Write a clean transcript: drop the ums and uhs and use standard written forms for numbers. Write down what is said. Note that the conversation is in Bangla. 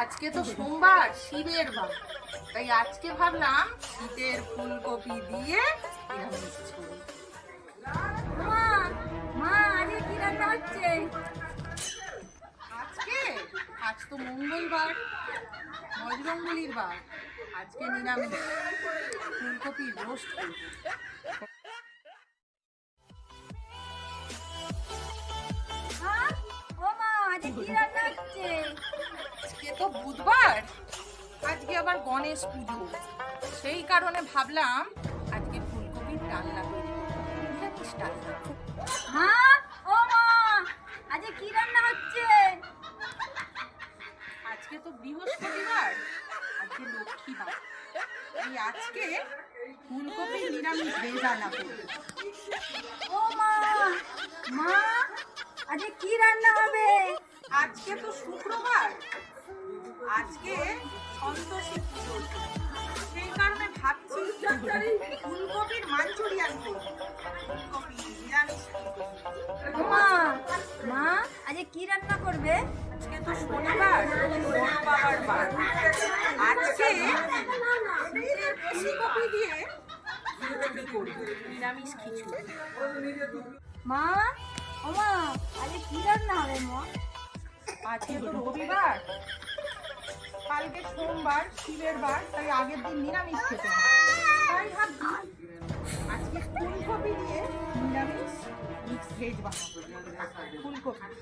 আজকে তো সোমবার, শিবের বার, তাই আজকে ভাবলাম শীতের ফুলকপি দিয়ে নিরামিষ ঝোল। মা মা আজকে কি রান্না হচ্ছে? আজকে আজ তো মঙ্গলবার, বজরঙ্গলির বার। আজকে নিরামিষ ফুলকপি রোস্ট করব। হ্যাঁ ও মা আজকে কি রান্না হচ্ছে? আজকে তো বুধবার, আজকে আবার গণেশ পুজো, সেই কারণে ভাবলাম আজকে ফুলকপির ডালনা তৈরি করবো, নিরামিষ ডালনা। হ্যাঁ ও মা আজকে কি রান্না হচ্ছে? আজকে তো বৃহস্পতিবার, আজকে লক্ষ্মীবার, এই আজকে ফুলকপির নিরামিষ ভেজ রান্না করবো। ও মা মা আজকে কি রান্না হবে? আজকে তো শুক্রবার, আজকে সন্তোষী পুজো, সেই কারণে ভাবছি ফুলকপির মাঞ্চুরিয়ান করবো। ফুলকপি নিরামিষ ফুলকপি। ও মা মা আজকে কি রান্না করবে? আজকে তো শনিবার, বড় বাবার বার, আজকে ফুলকপি দিয়ে খিচুড়ি করবো, নিরামিষ খিচুড়ি। মা ও মা আজকে কি রান্না হবে মা? আজকে তো রবিবার, কালকে সোমবার, শিবের বার, তাই আগের দিন নিরামিষ খেতে হবে, তাই ভাবছি আজকে ফুলকপি দিয়ে নিরামিষ মিক্স ভেজ বানাবো। ফুলকপি